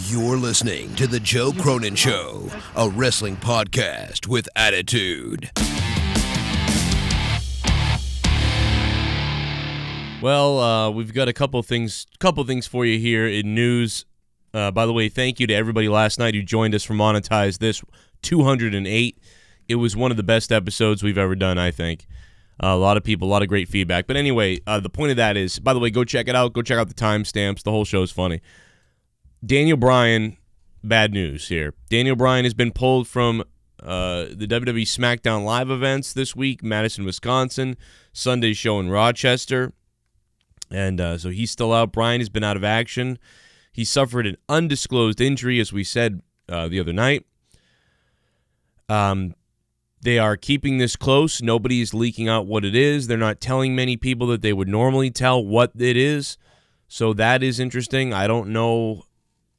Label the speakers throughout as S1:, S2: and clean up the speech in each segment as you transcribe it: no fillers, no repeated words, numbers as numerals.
S1: You're listening to The Joe Cronin Show, a wrestling podcast with attitude.
S2: Well, we've got a couple things for you here in news. By the way, thank you to everybody last night who joined us for Monetize This 208. It was one of the best episodes we've ever done, I think. A lot of people, a lot of great feedback. But anyway, the point of that is, by the way, go check it out. Go check out the timestamps. The whole show is funny. Daniel Bryan, bad news here. Daniel Bryan has been pulled from the WWE SmackDown Live events this week, Madison, Wisconsin, Sunday's show in Rochester. And so he's still out. Bryan has been out of action. He suffered an undisclosed injury, as we said the other night. They are keeping this close. Nobody is leaking out what it is. They're not telling many people that they would normally tell what it is. So that is interesting. I don't know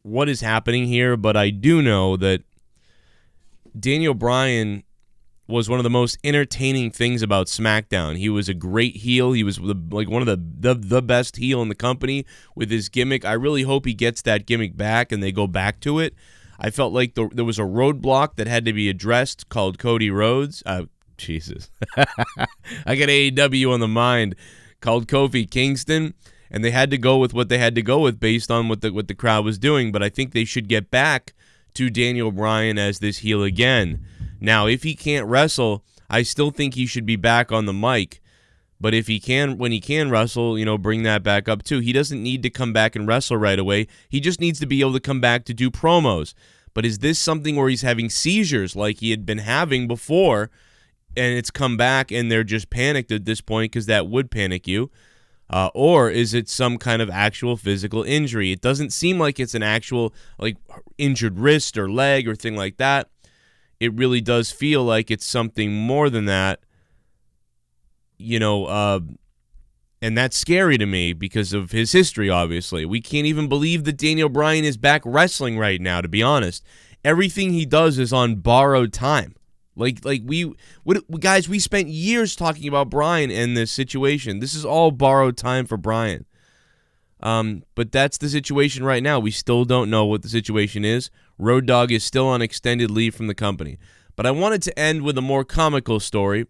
S2: what is happening here, but I do know that Daniel Bryan was one of the most entertaining things about SmackDown. He was a great heel. He was like one of the best heel in the company with his gimmick. I really hope he gets that gimmick back and they go back to it. I felt like there was a roadblock that had to be addressed called Cody Rhodes. Jesus. I got AEW on the mind, called Kofi Kingston. And they had to go with what they had to go with based on what the crowd was doing. But I think they should get back to Daniel Bryan as this heel again. Now, if he can't wrestle, I still think he should be back on the mic. But if he can, when he can wrestle, bring that back up too. He doesn't need to come back and wrestle right away. He just needs to be able to come back to do promos. But is this something where he's having seizures like he had been having before, and it's come back and they're just panicked at this point because that would panic you? Or is it some kind of actual physical injury? It doesn't seem like it's an actual injured wrist or leg or thing like that. It really does feel like it's something more than that, and that's scary to me because of his history, obviously. We can't even believe that Daniel Bryan is back wrestling right now, to be honest. Everything he does is on borrowed time. Guys, we spent years talking about Bryan and this situation. This is all borrowed time for Bryan. But that's the situation right now. We still don't know what the situation is. Road Dogg is still on extended leave from the company. But I wanted to end with a more comical story.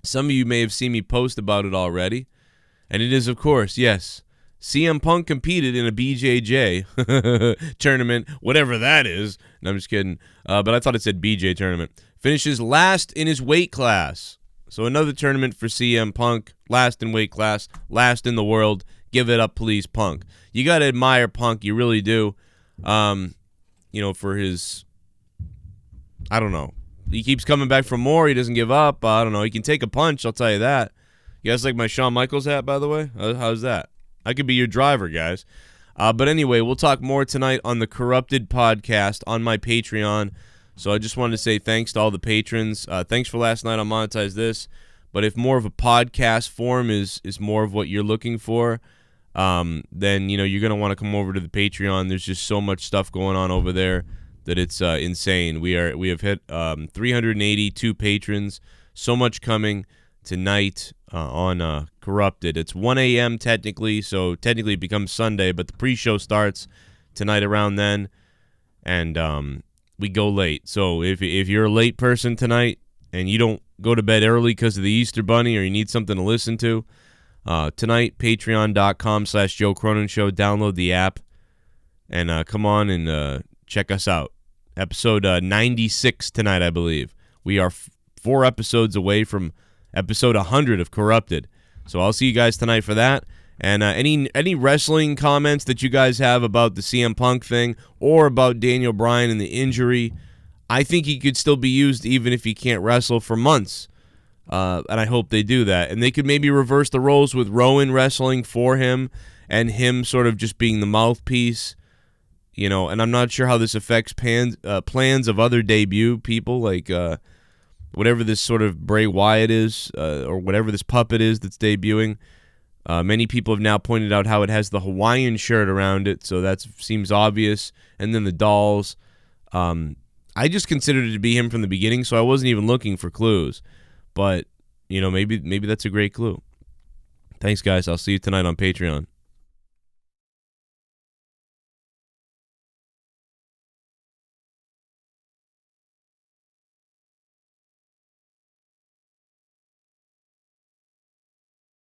S2: Some of you may have seen me post about it already. And it is, of course, yes, CM Punk competed in a BJJ tournament, whatever that is. No, I'm just kidding. But I thought it said BJ tournament. Finishes last in his weight class. So another tournament for CM Punk. Last in weight class. Last in the world. Give it up, please, Punk. You got to admire Punk. You really do. For his, I don't know. He keeps coming back for more. He doesn't give up. I don't know. He can take a punch, I'll tell you that. You guys like my Shawn Michaels hat, by the way? How's that? I could be your driver, guys. But anyway, we'll talk more tonight on the Corrupted podcast on my Patreon. So I just wanted to say thanks to all the patrons. Thanks for last night on Monetize This. But if more of a podcast form is more of what you're looking for, then you're going to want to come over to the Patreon. There's just so much stuff going on over there that it's insane. We have hit 382 patrons. So much coming tonight on Corrupted. It's 1 a.m. technically, so technically it becomes Sunday, but the pre-show starts tonight around then, and we go late. So if you're a late person tonight and you don't go to bed early because of the Easter Bunny or you need something to listen to, tonight, patreon.com/Joe Cronin Show. Download the app and come on and check us out. Episode 96 tonight, I believe. We are 4 episodes away from episode 100 of Corrupted. So I'll see you guys tonight for that. And any wrestling comments that you guys have about the CM Punk thing or about Daniel Bryan and the injury, I think he could still be used even if he can't wrestle for months. And I hope they do that. And they could maybe reverse the roles with Rowan wrestling for him and him sort of just being the mouthpiece. And I'm not sure how this affects plans of other debut people, like whatever this sort of Bray Wyatt is or whatever this puppet is that's debuting. Many people have now pointed out how it has the Hawaiian shirt around it, so that seems obvious. And then the dolls. I just considered it to be him from the beginning, so I wasn't even looking for clues. But, maybe that's a great clue. Thanks, guys. I'll see you tonight on Patreon.